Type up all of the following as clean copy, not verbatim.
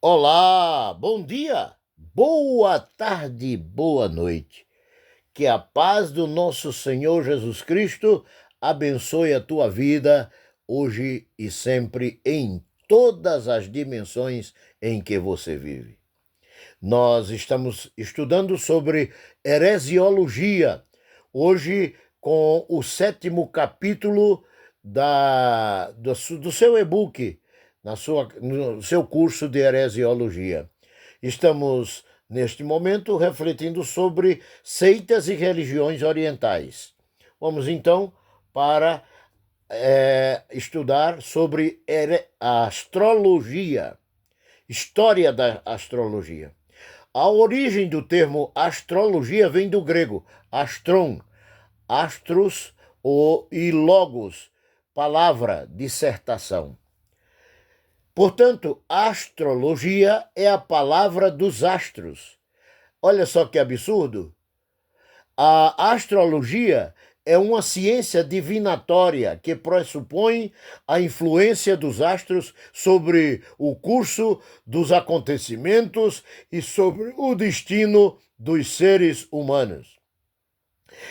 Olá, bom dia, boa tarde, boa noite. Que a paz do nosso Senhor Jesus Cristo abençoe a tua vida hoje e sempre em todas as dimensões em que você vive. Nós estamos estudando sobre heresiologia, hoje com o 7º capítulo do seu e-book, no seu curso de heresiologia. Estamos, neste momento, refletindo sobre seitas e religiões orientais. Vamos então para estudar sobre a astrologia, história da astrologia. A origem do termo astrologia vem do grego astron, astros e logos, palavra, dissertação. Portanto, astrologia é a palavra dos astros. Olha só que absurdo. A astrologia é uma ciência divinatória que pressupõe a influência dos astros sobre o curso dos acontecimentos e sobre o destino dos seres humanos.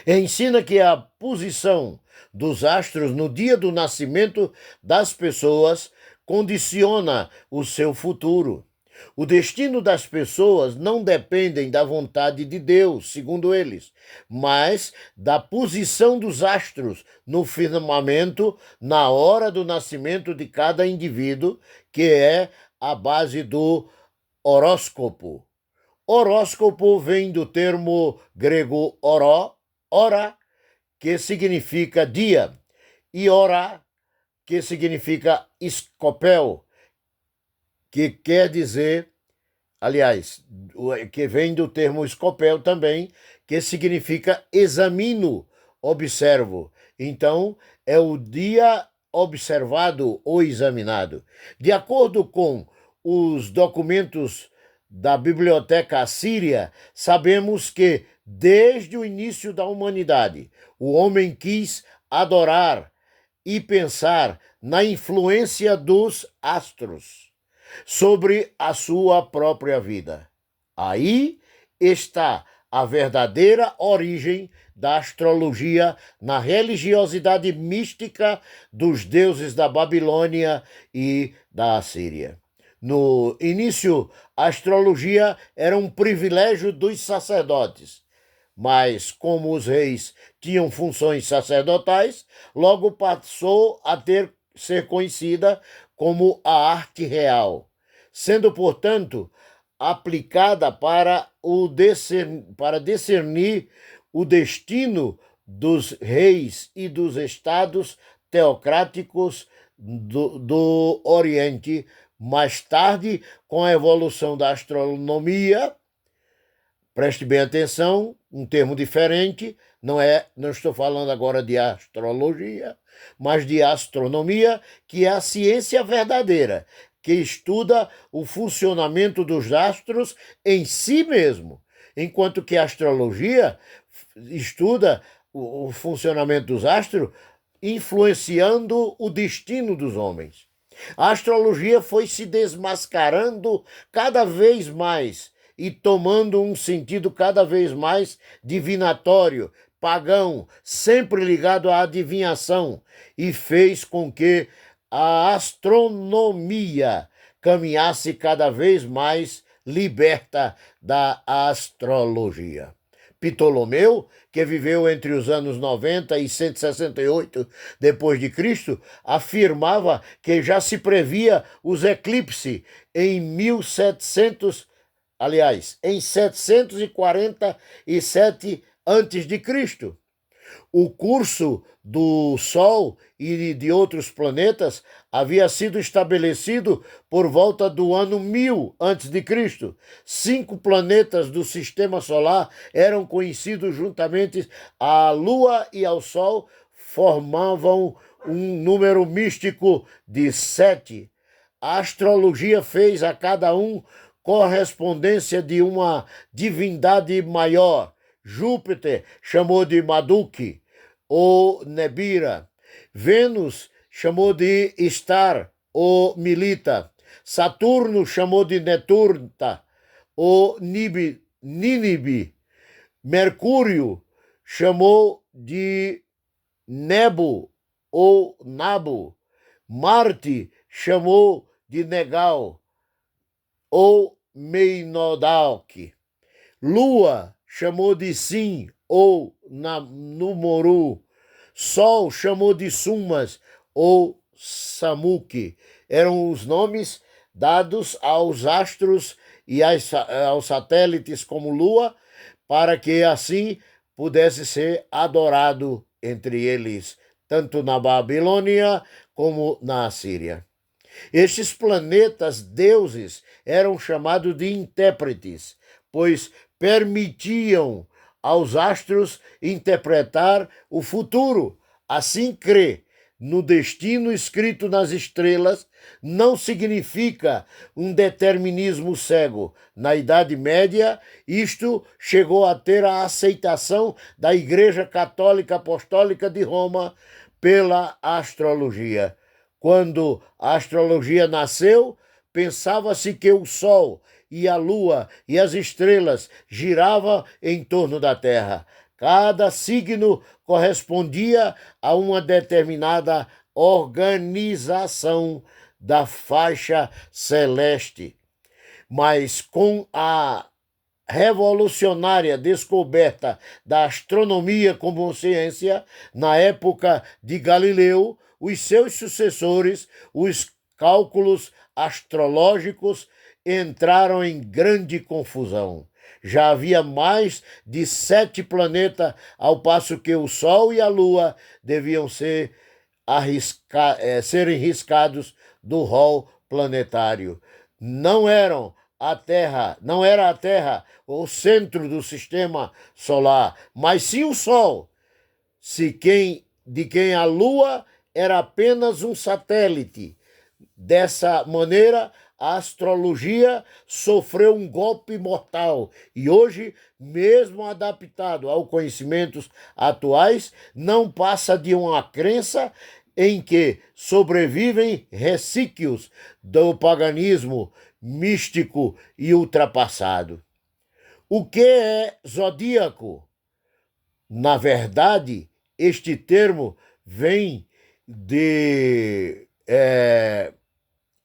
Ensina que a posição dos astros no dia do nascimento das pessoas condiciona o seu futuro. O destino das pessoas não depende da vontade de Deus, segundo eles, mas da posição dos astros no firmamento na hora do nascimento de cada indivíduo, que é a base do horóscopo. Horóscopo vem do termo grego hora, que significa dia, e hora, que significa escopel, que quer dizer, aliás, que vem do termo escopel também, que significa examino, observo. Então, é o dia observado ou examinado. De acordo com os documentos da Biblioteca Assíria, sabemos que, desde o início da humanidade, o homem quis adorar e pensar na influência dos astros sobre a sua própria vida. Aí está a verdadeira origem da astrologia na religiosidade mística dos deuses da Babilônia e da Assíria. No início, a astrologia era um privilégio dos sacerdotes, mas como os reis tinham funções sacerdotais, logo passou a ser conhecida como a arte real, sendo, portanto, aplicada para discernir o destino dos reis e dos estados teocráticos do Oriente. Mais tarde, com a evolução da astronomia, preste bem atenção, um termo diferente, não estou falando agora de astrologia, mas de astronomia, que é a ciência verdadeira, que estuda o funcionamento dos astros em si mesmo, enquanto que a astrologia estuda o funcionamento dos astros influenciando o destino dos homens. A astrologia foi se desmascarando cada vez mais e tomando um sentido cada vez mais divinatório, pagão, sempre ligado à adivinhação, e fez com que a astronomia caminhasse cada vez mais liberta da astrologia. Ptolomeu, que viveu entre os anos 90 e 168 depois de Cristo, afirmava que já se previa os eclipses em 1700, aliás, em 747 antes de Cristo. O curso do Sol e de outros planetas havia sido estabelecido por volta do ano 1000 a.C. 5 planetas do Sistema Solar eram conhecidos juntamente à Lua e ao Sol, formavam um número místico de 7. A astrologia fez a cada um correspondência de uma divindade maior. Júpiter chamou de Marduk ou Nebira. Vênus chamou de Star ou Milita. Saturno chamou de Neturta ou Nínibe. Mercúrio chamou de Nebo ou Nabo. Marte chamou de Negal ou Meinodalque. Lua chamou de Sim ou Numoru. Sol chamou de Sumas ou Samuque. Eram os nomes dados aos astros e aos satélites como Lua, para que assim pudesse ser adorado entre eles, tanto na Babilônia como na Assíria. Estes planetas deuses eram chamados de intérpretes, pois permitiam aos astros interpretar o futuro. Assim, crer no destino escrito nas estrelas não significa um determinismo cego. Na Idade Média, isto chegou a ter a aceitação da Igreja Católica Apostólica de Roma pela astrologia. Quando a astrologia nasceu, pensava-se que o Sol e a Lua e as estrelas giravam em torno da Terra. Cada signo correspondia a uma determinada organização da faixa celeste. Mas com a revolucionária descoberta da astronomia como ciência, na época de Galileu, os seus sucessores, os cálculos astrológicos, entraram em grande confusão. Já havia mais de 7 planetas, ao passo que o Sol e a Lua deviam serem riscados do rol planetário. Não era a Terra o centro do sistema solar, mas sim o Sol, de quem a Lua era apenas um satélite. Dessa maneira, a astrologia sofreu um golpe mortal e hoje, mesmo adaptado aos conhecimentos atuais, não passa de uma crença em que sobrevivem resquícios do paganismo místico e ultrapassado. O que é zodíaco? Na verdade, este termo vem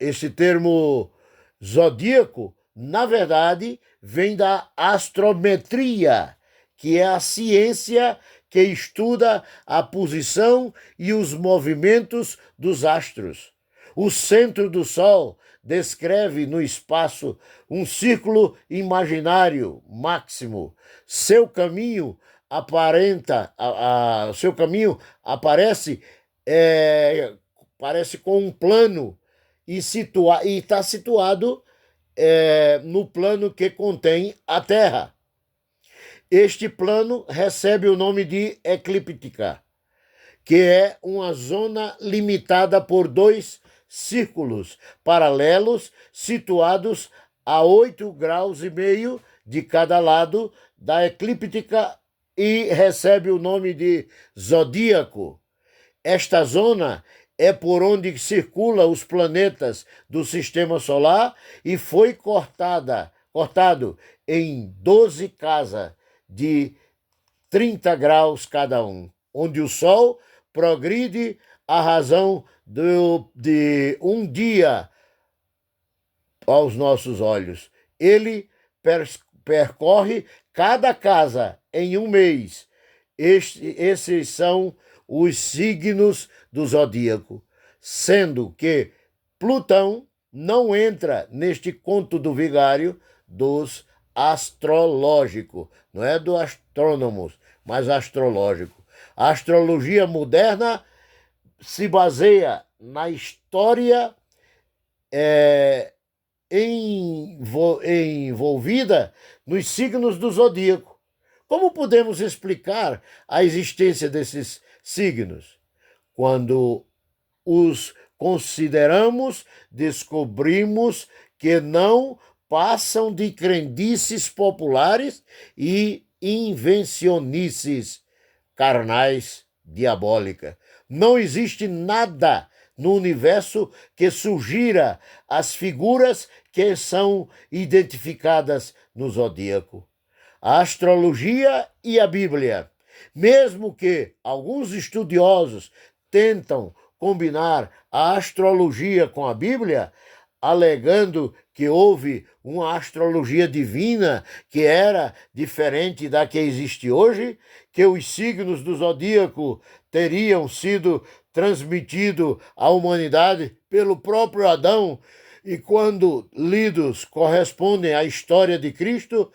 Esse termo zodíaco, na verdade, vem da astrometria, que é a ciência que estuda a posição e os movimentos dos astros. O centro do Sol descreve no espaço um círculo imaginário máximo. Seu caminho parece com um plano e está situado no plano que contém a Terra. Este plano recebe o nome de eclíptica, que é uma zona limitada por 2 círculos paralelos situados a 8,5 graus de cada lado da eclíptica e recebe o nome de zodíaco. Esta zona é por onde circulam os planetas do Sistema Solar e foi cortado em 12 casas de 30 graus cada um, onde o Sol progride à razão de um dia aos nossos olhos. Ele percorre cada casa em um mês. Esses são os signos do zodíaco, sendo que Plutão não entra neste conto do vigário dos astrológico, não é do astrônomos, mas astrológico. A astrologia moderna se baseia na história envolvida nos signos do zodíaco. Como podemos explicar a existência desses signos? Quando os consideramos, descobrimos que não passam de crendices populares e invencionices carnais diabólicas. Não existe nada no universo que sugira as figuras que são identificadas no zodíaco. A astrologia e a Bíblia. Mesmo que alguns estudiosos tentam combinar a astrologia com a Bíblia, alegando que houve uma astrologia divina que era diferente da que existe hoje, que os signos do zodíaco teriam sido transmitidos à humanidade pelo próprio Adão e, quando lidos, correspondem à história de Cristo,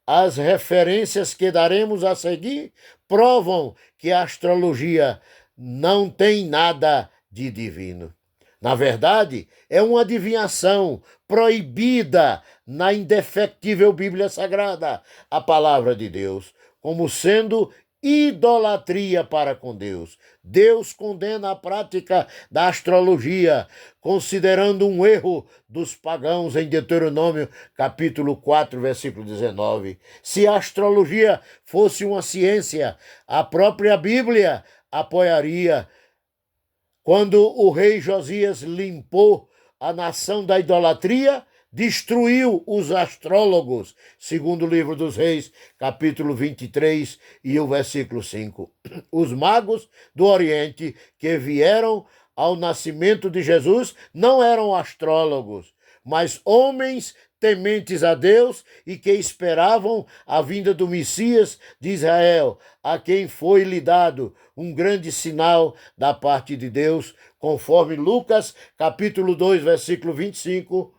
as referências que daremos a seguir provam que a astrologia não tem nada de divino. Na verdade, é uma adivinhação proibida na indefectível Bíblia Sagrada, a palavra de Deus, como sendo idolatria para com Deus. Deus condena a prática da astrologia, considerando um erro dos pagãos em Deuteronômio, capítulo 4, versículo 19. Se a astrologia fosse uma ciência, a própria Bíblia apoiaria. Quando o rei Josias limpou a nação da idolatria, destruiu os astrólogos, segundo o livro dos Reis, capítulo 23 e o versículo 5. Os magos do Oriente que vieram ao nascimento de Jesus não eram astrólogos, mas homens tementes a Deus e que esperavam a vinda do Messias de Israel, a quem foi-lhe dado um grande sinal da parte de Deus, conforme Lucas, capítulo 2, versículo 25,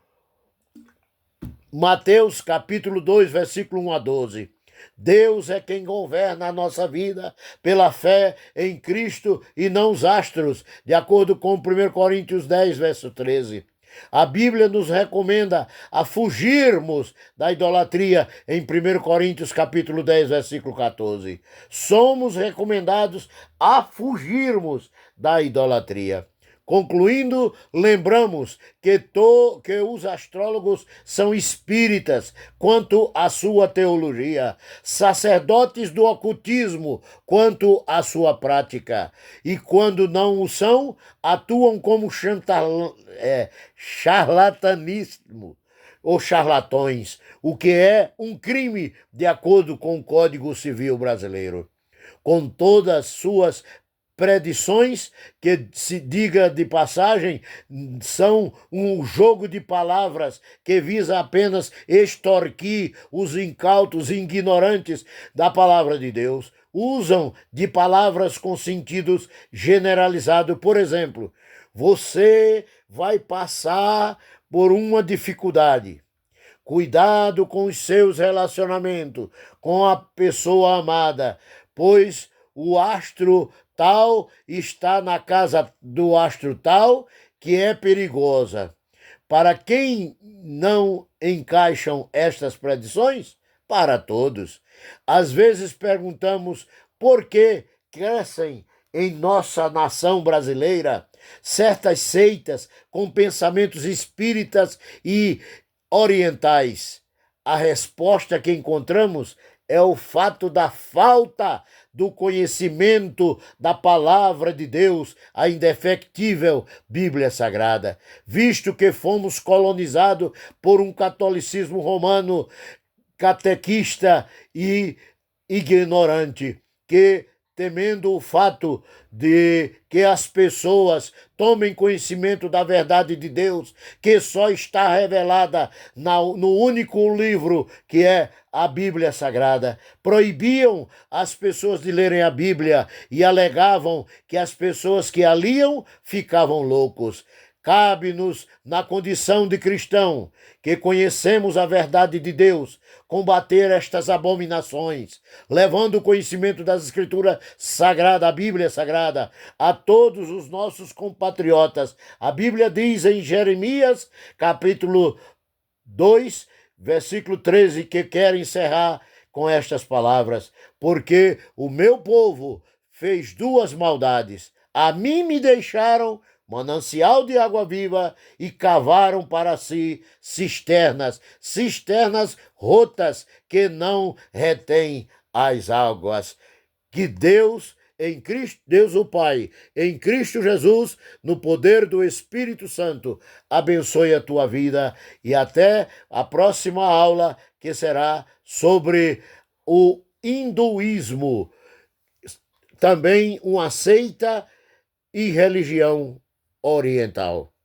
Mateus, capítulo 2, versículo 1 a 12. Deus é quem governa a nossa vida pela fé em Cristo e não os astros, de acordo com 1 Coríntios 10, verso 13. A Bíblia nos recomenda a fugirmos da idolatria em 1 Coríntios capítulo 10, versículo 14. Somos recomendados a fugirmos da idolatria. Concluindo, lembramos que os astrólogos são espíritas quanto à sua teologia, sacerdotes do ocultismo quanto à sua prática, e quando não o são, atuam como charlatanismo ou charlatões, o que é um crime de acordo com o Código Civil brasileiro. Com todas suas predições, que, se diga de passagem, são um jogo de palavras que visa apenas extorquir os incautos e ignorantes da palavra de Deus. Usam de palavras com sentidos generalizados. Por exemplo, você vai passar por uma dificuldade. Cuidado com os seus relacionamentos com a pessoa amada, pois o astro tal está na casa do astro tal, que é perigosa. Para quem não encaixam estas predições? Para todos. Às vezes perguntamos por que crescem em nossa nação brasileira certas seitas com pensamentos espíritas e orientais. A resposta que encontramos é o fato da falta do conhecimento da palavra de Deus, a indefectível Bíblia Sagrada, visto que fomos colonizados por um catolicismo romano catequista e ignorante, que, temendo o fato de que as pessoas tomem conhecimento da verdade de Deus, que só está revelada no único livro que é a Bíblia Sagrada, proibiam as pessoas de lerem a Bíblia e alegavam que as pessoas que a liam ficavam loucos. Cabe-nos, na condição de cristão, que conhecemos a verdade de Deus, combater estas abominações, levando o conhecimento das Escrituras Sagradas, a Bíblia Sagrada, a todos os nossos compatriotas. A Bíblia diz em Jeremias, capítulo 2, versículo 13, que quero encerrar com estas palavras: porque o meu povo fez duas maldades. A mim me deixaram manancial de água viva e cavaram para si cisternas rotas que não retêm as águas. Que Deus em Cristo, Deus o Pai, em Cristo Jesus, no poder do Espírito Santo, abençoe a tua vida e até a próxima aula, que será sobre o hinduísmo, também uma seita e religião oriental.